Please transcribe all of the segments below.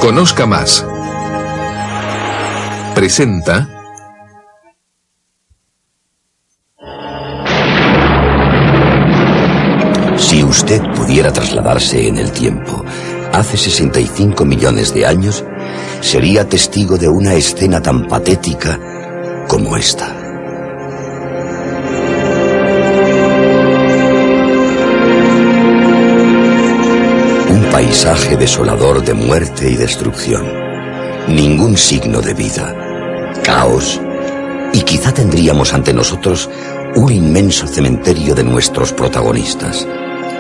Conozca más. Presenta... Si usted pudiera trasladarse en el tiempo, hace 65 millones de años, sería testigo de una escena tan patética como esta. Un paisaje desolador de muerte y destrucción. Ningún signo de vida. Caos. Y quizá tendríamos ante nosotros un inmenso cementerio de nuestros protagonistas,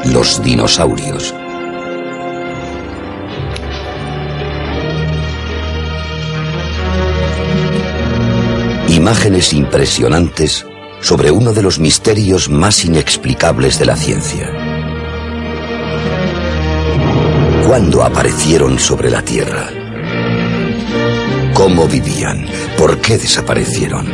los dinosaurios. Imágenes impresionantes sobre uno de los misterios más inexplicables de la ciencia. ¿Cuándo aparecieron sobre la Tierra? ¿Cómo vivían? ¿Por qué desaparecieron?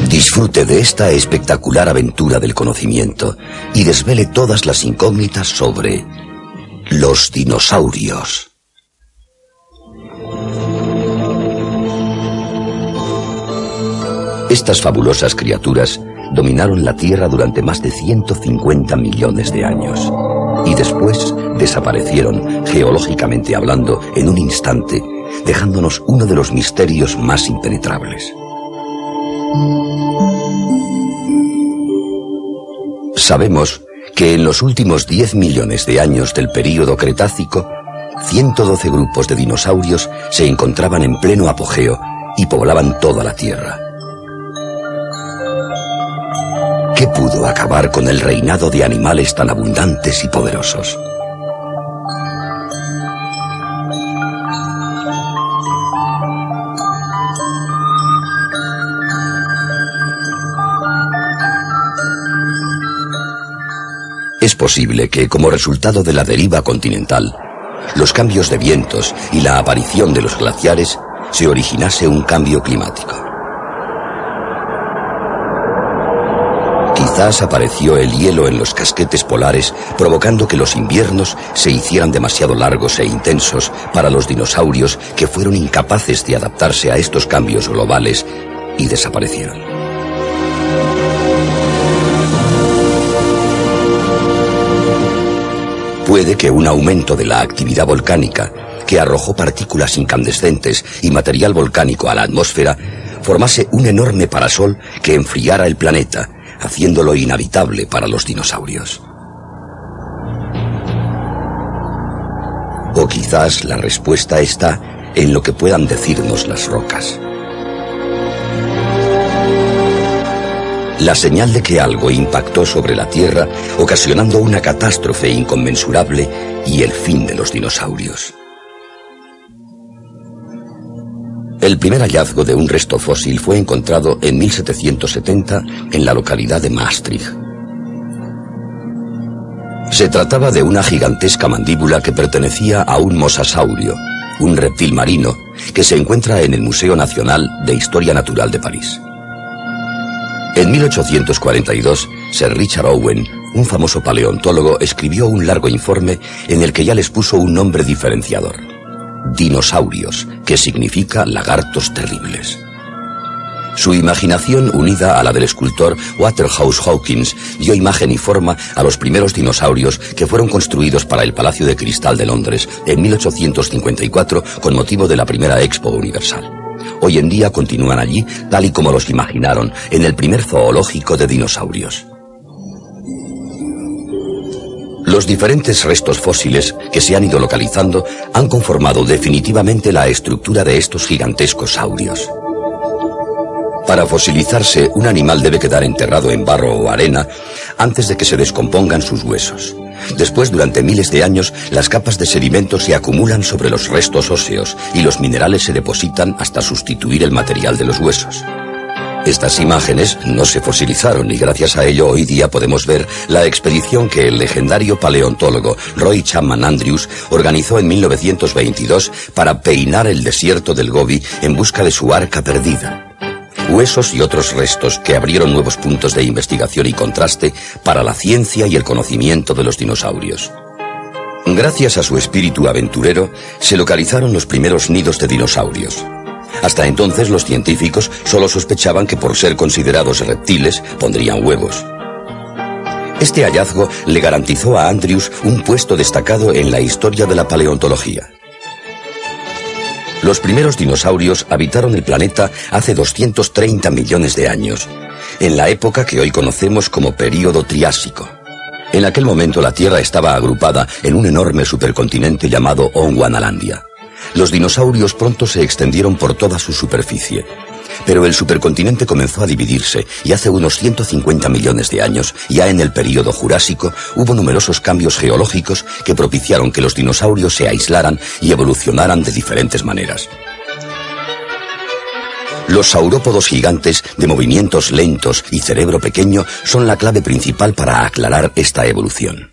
Disfrute de esta espectacular aventura del conocimiento y desvele todas las incógnitas sobre los dinosaurios. Estas fabulosas criaturas dominaron la Tierra durante más de 150 millones de años y después desaparecieron, geológicamente hablando, en un instante, dejándonos uno de los misterios más impenetrables. Sabemos que en los últimos 10 millones de años del período Cretácico, 112 grupos de dinosaurios se encontraban en pleno apogeo y poblaban toda la Tierra. ¿Qué pudo acabar con el reinado de animales tan abundantes y poderosos? Es posible que, como resultado de la deriva continental, los cambios de vientos y la aparición de los glaciares, se originase un cambio climático. Quizás apareció el hielo en los casquetes polares, provocando que los inviernos se hicieran demasiado largos e intensos para los dinosaurios, que fueron incapaces de adaptarse a estos cambios globales y desaparecieron. Puede que un aumento de la actividad volcánica, que arrojó partículas incandescentes y material volcánico a la atmósfera, formase un enorme parasol que enfriara el planeta, haciéndolo inhabitable para los dinosaurios. O quizás la respuesta está en lo que puedan decirnos las rocas. La señal de que algo impactó sobre la Tierra, ocasionando una catástrofe inconmensurable y el fin de los dinosaurios. El primer hallazgo de un resto fósil fue encontrado en 1770 en la localidad de Maastricht. Se trataba de una gigantesca mandíbula que pertenecía a un mosasaurio, un reptil marino, que se encuentra en el Museo Nacional de Historia Natural de París. En 1842, Sir Richard Owen, un famoso paleontólogo, escribió un largo informe en el que ya les puso un nombre diferenciador: dinosaurios, que significa lagartos terribles. Su imaginación, unida a la del escultor Waterhouse Hawkins, dio imagen y forma a los primeros dinosaurios que fueron construidos para el Palacio de Cristal de Londres en 1854 con motivo de la primera Expo Universal. Hoy en día continúan allí, tal y como los imaginaron, en el primer zoológico de dinosaurios. Los diferentes restos fósiles que se han ido localizando han conformado definitivamente la estructura de estos gigantescos saurios. Para fosilizarse, un animal debe quedar enterrado en barro o arena antes de que se descompongan sus huesos. Después, durante miles de años, las capas de sedimento se acumulan sobre los restos óseos y los minerales se depositan hasta sustituir el material de los huesos. Estas imágenes no se fosilizaron y gracias a ello hoy día podemos ver la expedición que el legendario paleontólogo Roy Chapman Andrews organizó en 1922 para peinar el desierto del Gobi en busca de su arca perdida. Huesos y otros restos que abrieron nuevos puntos de investigación y contraste para la ciencia y el conocimiento de los dinosaurios. Gracias a su espíritu aventurero, se localizaron los primeros nidos de dinosaurios. Hasta entonces los científicos solo sospechaban que por ser considerados reptiles pondrían huevos. Este hallazgo le garantizó a Andrews un puesto destacado en la historia de la paleontología. Los primeros dinosaurios habitaron el planeta hace 230 millones de años, en la época que hoy conocemos como período Triásico. En aquel momento la Tierra estaba agrupada en un enorme supercontinente llamado Gondwanalandia. Los dinosaurios pronto se extendieron por toda su superficie. Pero el supercontinente comenzó a dividirse y hace unos 150 millones de años, ya en el período Jurásico, hubo numerosos cambios geológicos que propiciaron que los dinosaurios se aislaran y evolucionaran de diferentes maneras. Los saurópodos gigantes de movimientos lentos y cerebro pequeño son la clave principal para aclarar esta evolución.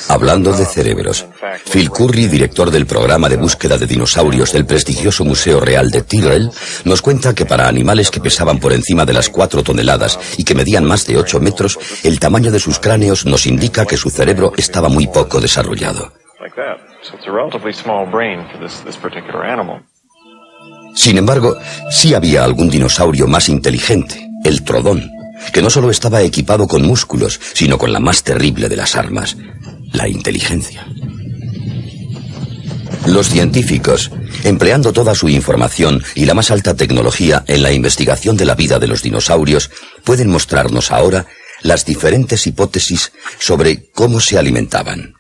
Hablando de cerebros, Phil Currie, director del programa de búsqueda de dinosaurios del prestigioso Museo Real de Tyrrell, nos cuenta que para animales que pesaban por encima de las 4 toneladas y que medían más de 8 metros, el tamaño de sus cráneos nos indica que su cerebro estaba muy poco desarrollado. Sin embargo, sí había algún dinosaurio más inteligente, el Trodón, que no solo estaba equipado con músculos, sino con la más terrible de las armas, la inteligencia. Los científicos, empleando toda su información y la más alta tecnología en la investigación de la vida de los dinosaurios, pueden mostrarnos ahora las diferentes hipótesis sobre cómo se alimentaban.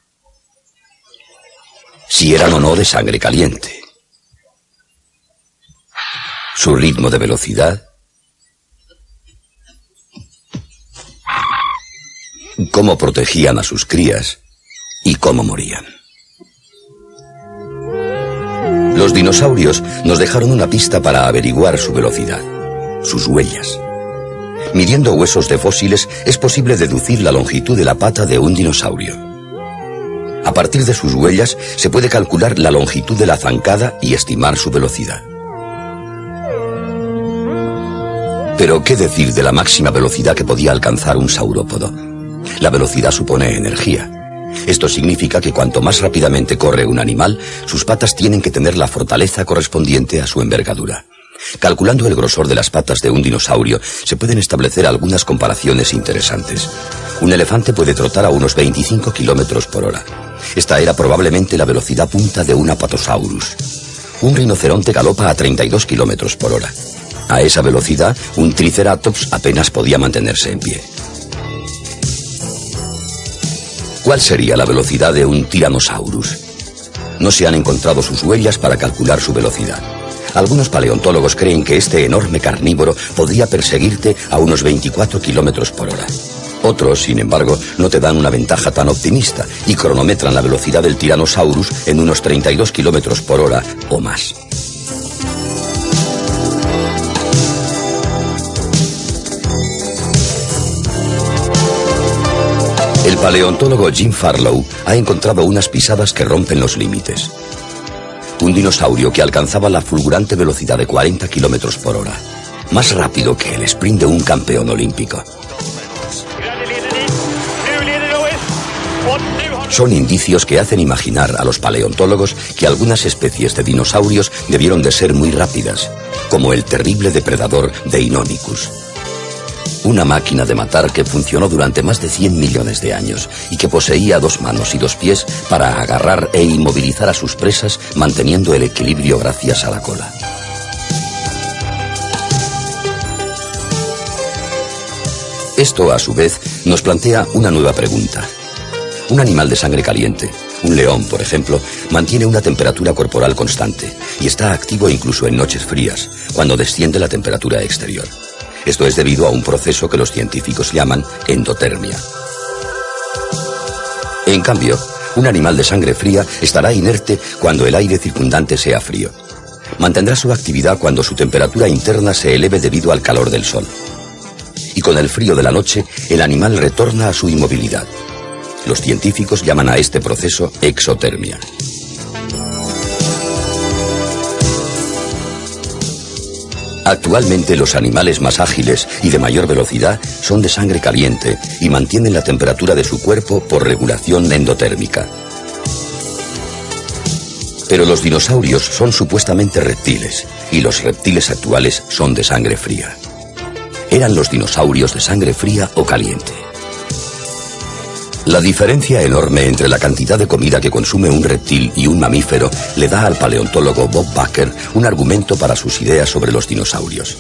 Si eran o no de sangre caliente. Su ritmo de velocidad. Cómo protegían a sus crías y cómo morían. Los dinosaurios nos dejaron una pista para averiguar su velocidad, sus huellas. Midiendo huesos de fósiles es posible deducir la longitud de la pata de un dinosaurio. A partir de sus huellas se puede calcular la longitud de la zancada y estimar su velocidad. Pero ¿qué decir de la máxima velocidad que podía alcanzar un saurópodo? La velocidad supone energía. Esto significa que cuanto más rápidamente corre un animal, sus patas tienen que tener la fortaleza correspondiente a su envergadura. Calculando el grosor de las patas de un dinosaurio, se pueden establecer algunas comparaciones interesantes. Un elefante puede trotar a unos 25 kilómetros por hora. Esta era probablemente la velocidad punta de un Apatosaurus. Un rinoceronte galopa a 32 kilómetros por hora. A esa velocidad, un Triceratops apenas podía mantenerse en pie. ¿Cuál sería la velocidad de un Tyrannosaurus? No se han encontrado sus huellas para calcular su velocidad. Algunos paleontólogos creen que este enorme carnívoro podría perseguirte a unos 24 kilómetros por hora. Otros, sin embargo, no te dan una ventaja tan optimista y cronometran la velocidad del Tyrannosaurus en unos 32 kilómetros por hora o más. El paleontólogo Jim Farlow ha encontrado unas pisadas que rompen los límites. Un dinosaurio que alcanzaba la fulgurante velocidad de 40 kilómetros por hora, más rápido que el sprint de un campeón olímpico. Son indicios que hacen imaginar a los paleontólogos que algunas especies de dinosaurios debieron de ser muy rápidas, como el terrible depredador Deinonychus. Una máquina de matar que funcionó durante más de 100 millones de años y que poseía 2 manos y 2 pies para agarrar e inmovilizar a sus presas manteniendo el equilibrio gracias a la cola. Esto, a su vez, nos plantea una nueva pregunta. Un animal de sangre caliente, un león, por ejemplo, mantiene una temperatura corporal constante y está activo incluso en noches frías, cuando desciende la temperatura exterior. Esto es debido a un proceso que los científicos llaman endotermia. En cambio, un animal de sangre fría estará inerte cuando el aire circundante sea frío. mantendrá su actividad cuando su temperatura interna se eleve debido al calor del sol. Y con el frío de la noche, el animal retorna a su inmovilidad. Los científicos llaman a este proceso exotermia. Actualmente los animales más ágiles y de mayor velocidad son de sangre caliente y mantienen la temperatura de su cuerpo por regulación endotérmica. Pero los dinosaurios son supuestamente reptiles y los reptiles actuales son de sangre fría. ¿Eran los dinosaurios de sangre fría o caliente? La diferencia enorme entre la cantidad de comida que consume un reptil y un mamífero le da al paleontólogo Bob Baker un argumento para sus ideas sobre los dinosaurios.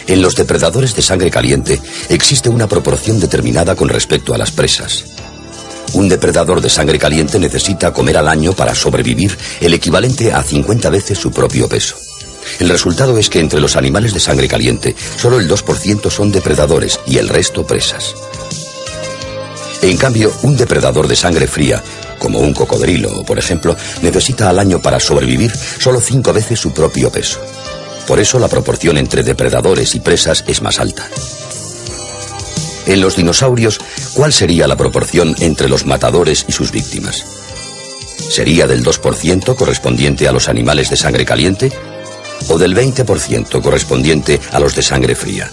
En los depredadores de sangre caliente existe una proporción determinada con respecto a las presas. Un depredador de sangre caliente necesita comer al año para sobrevivir el equivalente a 50 veces su propio peso. El resultado es que entre los animales de sangre caliente solo el 2% son depredadores y el resto presas. En cambio, un depredador de sangre fría, como un cocodrilo, por ejemplo, necesita al año para sobrevivir solo 5 veces su propio peso. Por eso la proporción entre depredadores y presas es más alta. En los dinosaurios, ¿cuál sería la proporción entre los matadores y sus víctimas? ¿Sería del 2% correspondiente a los animales de sangre caliente o del 20% correspondiente a los de sangre fría?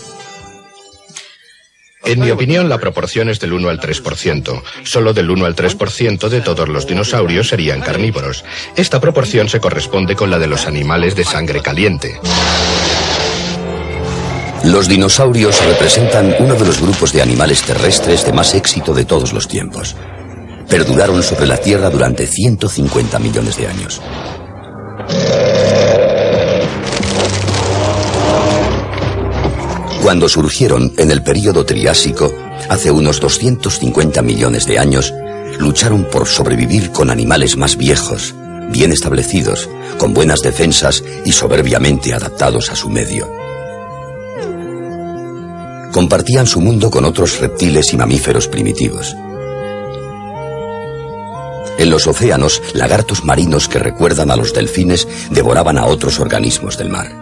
En mi opinión, la proporción es del 1 al 3%. Solo del 1 al 3% de todos los dinosaurios serían carnívoros. Esta proporción se corresponde con la de los animales de sangre caliente. Los dinosaurios representan uno de los grupos de animales terrestres de más éxito de todos los tiempos. Perduraron sobre la Tierra durante 150 millones de años. Cuando surgieron en el período Triásico, hace unos 250 millones de años, lucharon por sobrevivir con animales más viejos, bien establecidos, con buenas defensas y soberbiamente adaptados a su medio. Compartían su mundo con otros reptiles y mamíferos primitivos. En los océanos, lagartos marinos que recuerdan a los delfines devoraban a otros organismos del mar.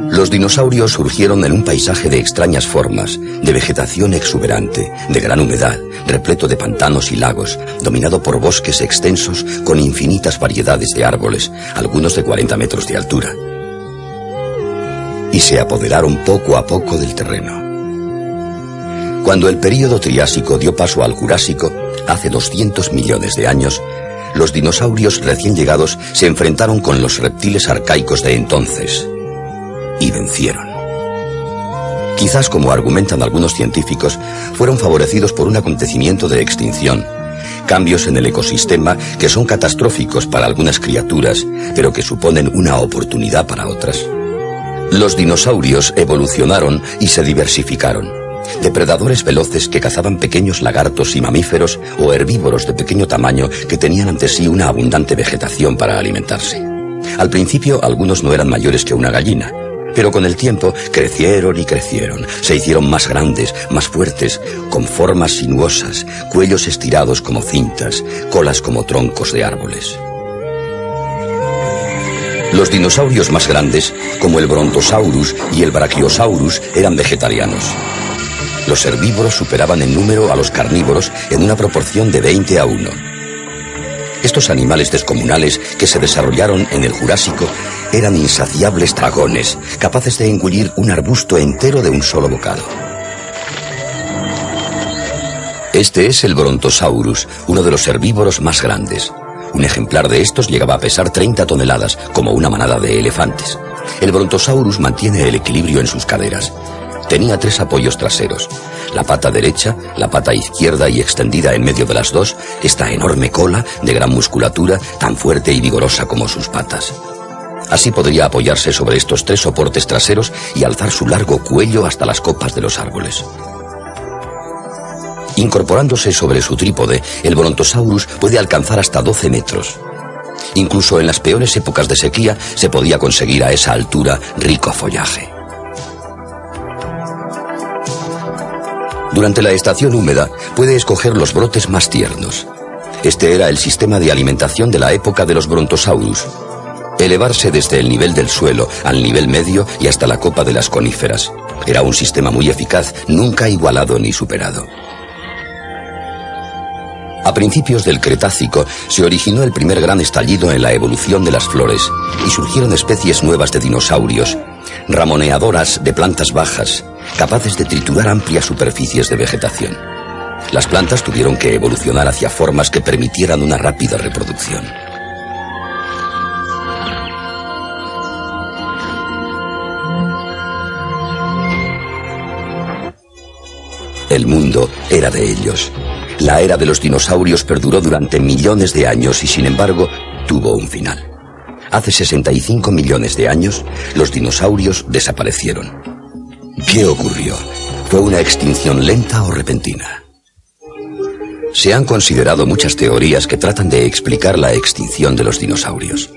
Los dinosaurios surgieron en un paisaje de extrañas formas, de vegetación exuberante, de gran humedad, repleto de pantanos y lagos, dominado por bosques extensos con infinitas variedades de árboles, algunos de 40 metros de altura. Y se apoderaron poco a poco del terreno. Cuando el período Triásico dio paso al Jurásico, hace 200 millones de años, los dinosaurios recién llegados se enfrentaron con los reptiles arcaicos de entonces y vencieron. Quizás, como argumentan algunos científicos, fueron favorecidos por un acontecimiento de extinción, cambios en el ecosistema que son catastróficos para algunas criaturas, pero que suponen una oportunidad para otras. Los dinosaurios evolucionaron y se diversificaron. Depredadores veloces que cazaban pequeños lagartos y mamíferos o herbívoros de pequeño tamaño que tenían ante sí una abundante vegetación para alimentarse. Al principio algunos no eran mayores que una gallina, pero con el tiempo crecieron y crecieron, se hicieron más grandes, más fuertes, con formas sinuosas, cuellos estirados como cintas, colas como troncos de árboles. Los dinosaurios más grandes, como el Brontosaurus y el Brachiosaurus, eran vegetarianos. Los herbívoros superaban en número a los carnívoros en una proporción de 20 a 1. Estos animales descomunales que se desarrollaron en el Jurásico eran insaciables dragones, capaces de engullir un arbusto entero de un solo bocado. Este es el Brontosaurus, uno de los herbívoros más grandes. Un ejemplar de estos llegaba a pesar 30 toneladas, como una manada de elefantes. El Brontosaurus mantiene el equilibrio en sus caderas. Tenía 3 apoyos traseros: la pata derecha, la pata izquierda y extendida en medio de las dos, esta enorme cola de gran musculatura, tan fuerte y vigorosa como sus patas. Así podría apoyarse sobre estos 3 soportes traseros y alzar su largo cuello hasta las copas de los árboles. Incorporándose sobre su trípode, el Brontosaurus puede alcanzar hasta 12 metros. Incluso en las peores épocas de sequía se podía conseguir a esa altura rico follaje. Durante la estación húmeda puede escoger los brotes más tiernos. Este era el sistema de alimentación de la época de los Brontosaurus. elevarse desde el nivel del suelo al nivel medio y hasta la copa de las coníferas. Era un sistema muy eficaz, nunca igualado ni superado. A principios del Cretácico se originó el primer gran estallido en la evolución de las flores y surgieron especies nuevas de dinosaurios, ramoneadoras de plantas bajas, capaces de triturar amplias superficies de vegetación. Las plantas tuvieron que evolucionar hacia formas que permitieran una rápida reproducción. El mundo era de ellos. La era de los dinosaurios perduró durante millones de años y, sin embargo, tuvo un final. Hace 65 millones de años, los dinosaurios desaparecieron. ¿Qué ocurrió? ¿Fue una extinción lenta o repentina? Se han considerado muchas teorías que tratan de explicar la extinción de los dinosaurios.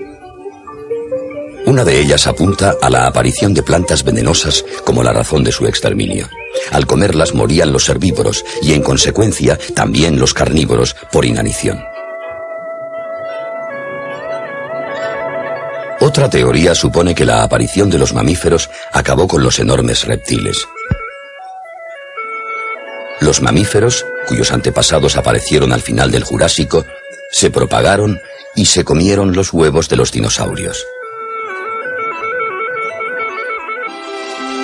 Una de ellas apunta a la aparición de plantas venenosas como la razón de su exterminio. Al comerlas morían los herbívoros y, en consecuencia, también los carnívoros por inanición. Otra teoría supone que la aparición de los mamíferos acabó con los enormes reptiles. Los mamíferos, cuyos antepasados aparecieron al final del Jurásico, se propagaron y se comieron los huevos de los dinosaurios.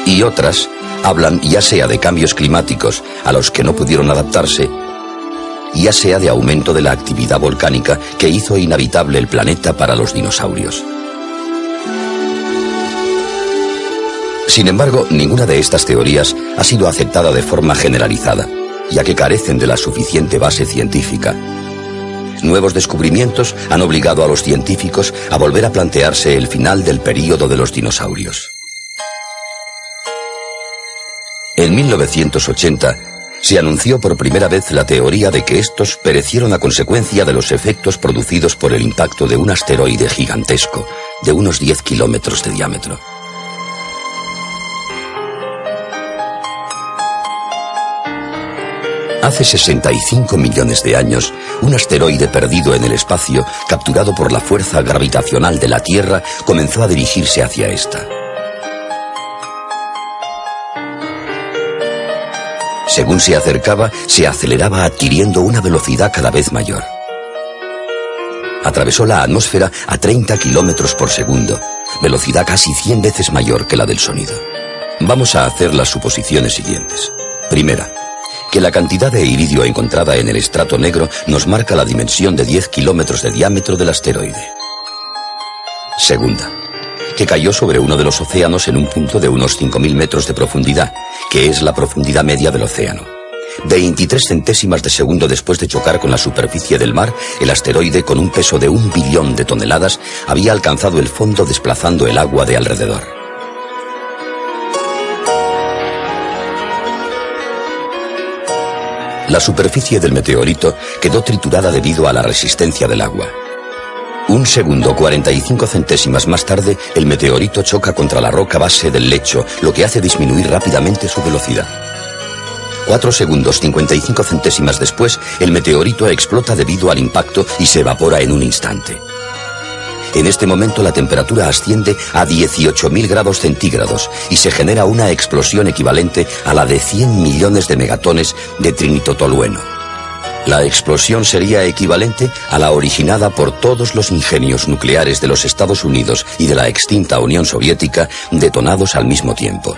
Y otras hablan ya sea de cambios climáticos a los que no pudieron adaptarse, ya sea de aumento de la actividad volcánica que hizo inhabitable el planeta para los dinosaurios. Sin embargo, ninguna de estas teorías ha sido aceptada de forma generalizada, ya que carecen de la suficiente base científica. Nuevos descubrimientos han obligado a los científicos a volver a plantearse el final del período de los dinosaurios. En 1980 se anunció por primera vez la teoría de que estos perecieron a consecuencia de los efectos producidos por el impacto de un asteroide gigantesco de unos 10 kilómetros de diámetro. Hace 65 millones de años, un asteroide perdido en el espacio, capturado por la fuerza gravitacional de la Tierra, comenzó a dirigirse hacia esta. Según se acercaba, se aceleraba adquiriendo una velocidad cada vez mayor. Atravesó la atmósfera a 30 kilómetros por segundo, velocidad casi 100 veces mayor que la del sonido. Vamos a hacer las suposiciones siguientes. Primera, que la cantidad de iridio encontrada en el estrato negro nos marca la dimensión de 10 kilómetros de diámetro del asteroide. Segunda, que cayó sobre uno de los océanos en un punto de unos 5.000 metros de profundidad, que es la profundidad media del océano. 23 centésimas de segundo después de chocar con la superficie del mar, el asteroide, con un peso de 1 billón de toneladas, había alcanzado el fondo desplazando el agua de alrededor. La superficie del meteorito quedó triturada debido a la resistencia del agua. Un segundo, 45 centésimas más tarde, el meteorito choca contra la roca base del lecho, lo que hace disminuir rápidamente su velocidad. 4 segundos, 55 centésimas después, el meteorito explota debido al impacto y se evapora en un instante. En este momento la temperatura asciende a 18.000 grados centígrados y se genera una explosión equivalente a la de 100 millones de megatones de trinitotolueno. La explosión sería equivalente a la originada por todos los ingenios nucleares de los Estados Unidos y de la extinta Unión Soviética detonados al mismo tiempo.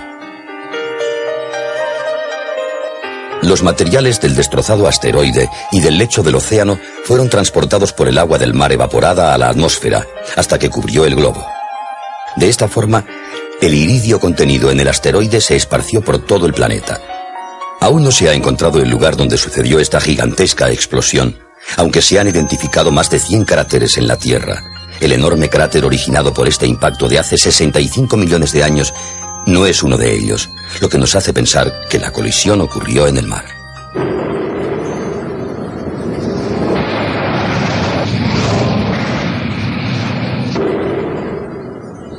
Los materiales del destrozado asteroide y del lecho del océano fueron transportados por el agua del mar evaporada a la atmósfera hasta que cubrió el globo. De esta forma, el iridio contenido en el asteroide se esparció por todo el planeta. Aún no se ha encontrado el lugar donde sucedió esta gigantesca explosión, aunque se han identificado más de 100 cráteres en la Tierra. El enorme cráter originado por este impacto de hace 65 millones de años no es uno de ellos, lo que nos hace pensar que la colisión ocurrió en el mar.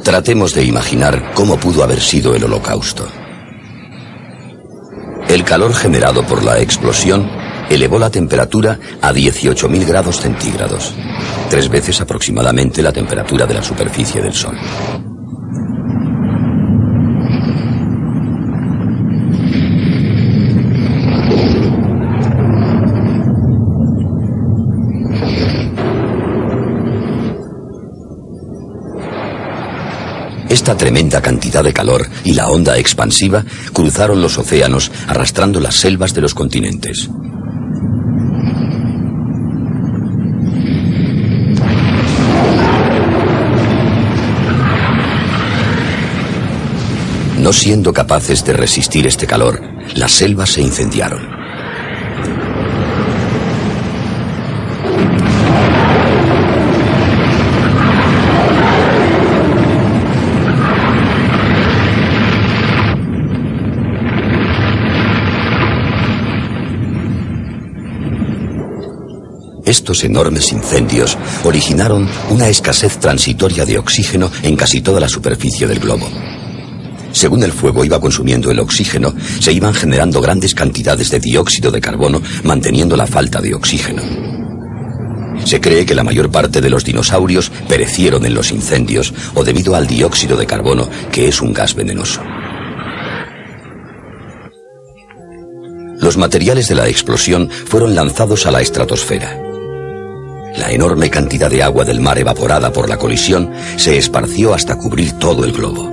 Tratemos de imaginar cómo pudo haber sido el Holocausto. El calor generado por la explosión elevó la temperatura a 18.000 grados centígrados, 3 veces aproximadamente la temperatura de la superficie del Sol. Esta tremenda cantidad de calor y la onda expansiva cruzaron los océanos arrastrando las selvas de los continentes. No siendo capaces de resistir este calor, las selvas se incendiaron. Estos enormes incendios originaron una escasez transitoria de oxígeno en casi toda la superficie del globo. Según el fuego iba consumiendo el oxígeno, se iban generando grandes cantidades de dióxido de carbono, manteniendo la falta de oxígeno. Se cree que la mayor parte de los dinosaurios perecieron en los incendios o debido al dióxido de carbono, que es un gas venenoso. Los materiales de la explosión fueron lanzados a la estratosfera. La enorme cantidad de agua del mar evaporada por la colisión se esparció hasta cubrir todo el globo.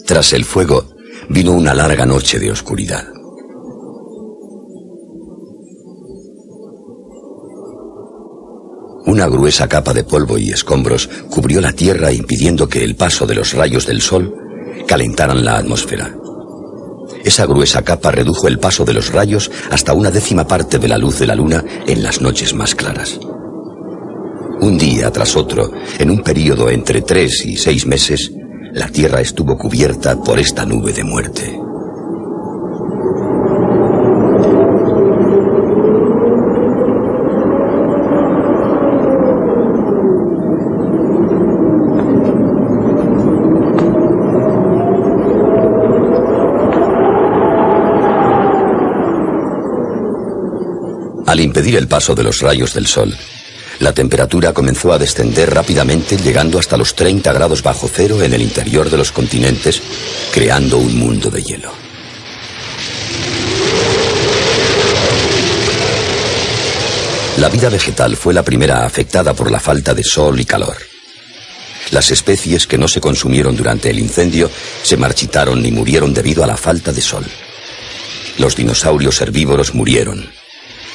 Tras el fuego, vino una larga noche de oscuridad. Una gruesa capa de polvo y escombros cubrió la Tierra impidiendo que el paso de los rayos del Sol calentaran la atmósfera. Esa gruesa capa redujo el paso de los rayos hasta 1/10 parte de la luz de la Luna en las noches más claras. Un día tras otro, en un período entre 3 y 6 meses, la Tierra estuvo cubierta por esta nube de muerte. Al impedir el paso de los rayos del Sol, la temperatura comenzó a descender rápidamente, llegando hasta los 30 grados bajo cero en el interior de los continentes, creando un mundo de hielo. La vida vegetal fue la primera afectada por la falta de sol y calor. Las especies que no se consumieron durante el incendio se marchitaron y murieron debido a la falta de sol. Los dinosaurios herbívoros murieron.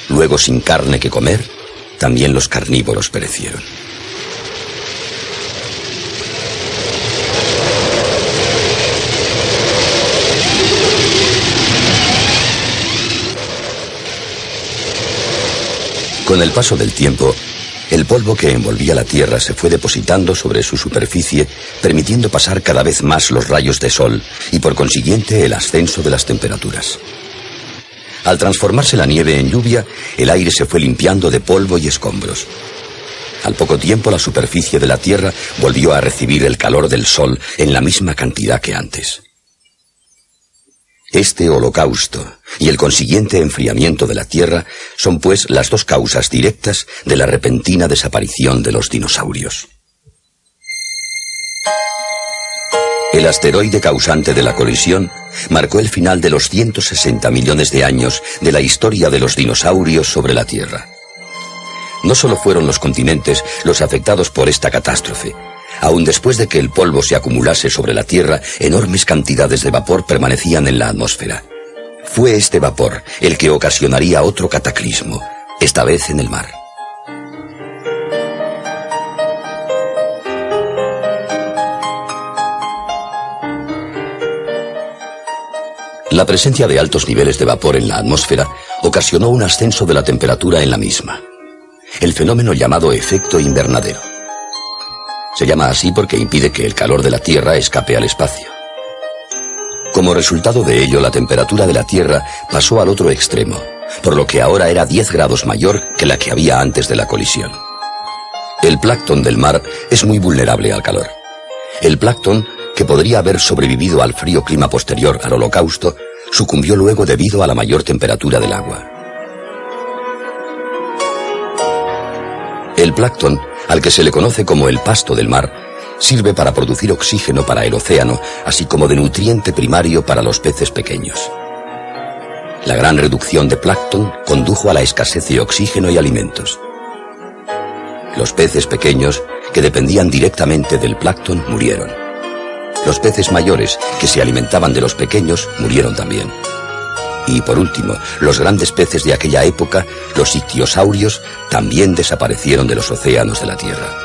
Luego, sin carne que comer, también los carnívoros perecieron. Con el paso del tiempo, el polvo que envolvía la Tierra se fue depositando sobre su superficie, permitiendo pasar cada vez más los rayos de sol y, por consiguiente, el ascenso de las temperaturas. Al transformarse la nieve en lluvia, el aire se fue limpiando de polvo y escombros. Al poco tiempo, la superficie de la Tierra volvió a recibir el calor del sol en la misma cantidad que antes. Este holocausto y el consiguiente enfriamiento de la Tierra son, pues, las dos causas directas de la repentina desaparición de los dinosaurios. El asteroide causante de la colisión marcó el final de los 160 millones de años de la historia de los dinosaurios sobre la Tierra. No solo fueron los continentes los afectados por esta catástrofe. Aun después de que el polvo se acumulase sobre la Tierra, enormes cantidades de vapor permanecían en la atmósfera. Fue este vapor el que ocasionaría otro cataclismo, esta vez en el mar. La presencia de altos niveles de vapor en la atmósfera ocasionó un ascenso de la temperatura en la misma. El fenómeno llamado efecto invernadero. Se llama así porque impide que el calor de la Tierra escape al espacio. Como resultado de ello, la temperatura de la Tierra pasó al otro extremo, por lo que ahora era 10 grados mayor que la que había antes de la colisión. El plancton del mar es muy vulnerable al calor. El plancton, que podría haber sobrevivido al frío clima posterior al Holocausto, sucumbió luego debido a la mayor temperatura del agua. El plancton, al que se le conoce como el pasto del mar, sirve para producir oxígeno para el océano, así como de nutriente primario para los peces pequeños. La gran reducción de plancton condujo a la escasez de oxígeno y alimentos. Los peces pequeños, que dependían directamente del plancton, murieron. Los peces mayores, que se alimentaban de los pequeños, murieron también. Y por último, los grandes peces de aquella época, los ictiosaurios, también desaparecieron de los océanos de la Tierra.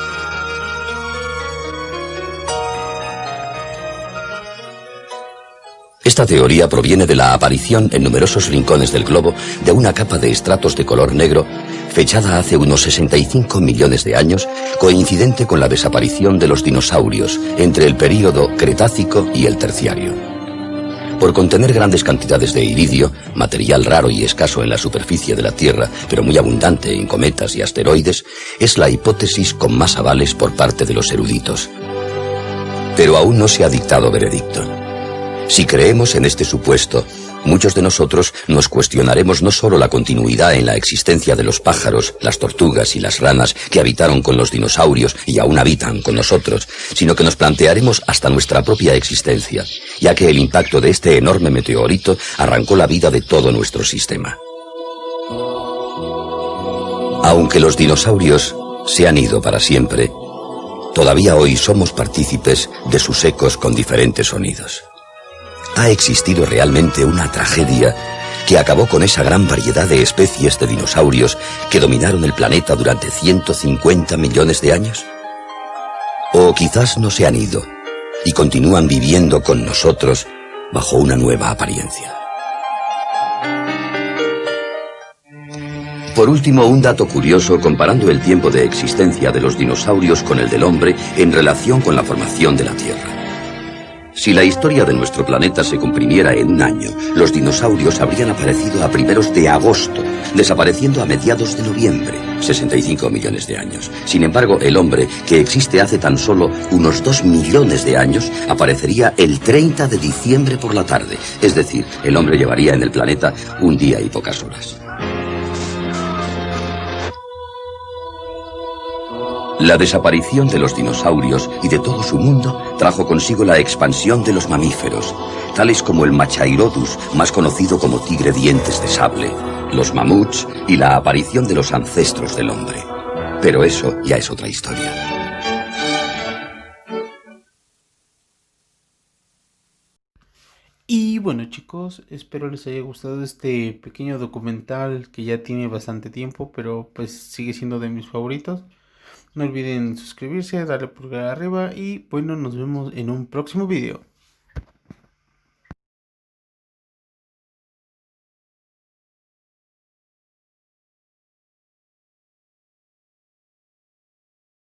Esta teoría proviene de la aparición en numerosos rincones del globo de una capa de estratos de color negro fechada hace unos 65 millones de años, coincidente con la desaparición de los dinosaurios entre el período Cretácico y el Terciario. Por contener grandes cantidades de iridio, material raro y escaso en la superficie de la Tierra, pero muy abundante en cometas y asteroides, es la hipótesis con más avales por parte de los eruditos. Pero aún no se ha dictado veredicto. Si creemos en este supuesto, muchos de nosotros nos cuestionaremos no solo la continuidad en la existencia de los pájaros, las tortugas y las ranas que habitaron con los dinosaurios y aún habitan con nosotros, sino que nos plantearemos hasta nuestra propia existencia, ya que el impacto de este enorme meteorito arrancó la vida de todo nuestro sistema. Aunque los dinosaurios se han ido para siempre, todavía hoy somos partícipes de sus ecos con diferentes sonidos. Ha existido realmente una tragedia que acabó con esa gran variedad de especies de dinosaurios que dominaron el planeta durante 150 millones de años. O quizás no se han ido y continúan viviendo con nosotros bajo una nueva apariencia. Por último, un dato curioso comparando el tiempo de existencia de los dinosaurios con el del hombre en relación con la formación de la Tierra. Si la historia de nuestro planeta se comprimiera en un año, los dinosaurios habrían aparecido a primeros de agosto, desapareciendo a mediados de noviembre, 65 millones de años. Sin embargo, el hombre, que existe hace tan solo unos 2 millones de años, aparecería el 30 de diciembre por la tarde. Es decir, el hombre llevaría en el planeta un día y pocas horas. La desaparición de los dinosaurios y de todo su mundo trajo consigo la expansión de los mamíferos, tales como el Machairodus, más conocido como tigre dientes de sable, los mamuts y la aparición de los ancestros del hombre. Pero eso ya es otra historia. Y bueno, chicos, espero les haya gustado este pequeño documental que ya tiene bastante tiempo, pero pues sigue siendo de mis favoritos. No olviden suscribirse, darle pulgar arriba y bueno, nos vemos en un próximo video.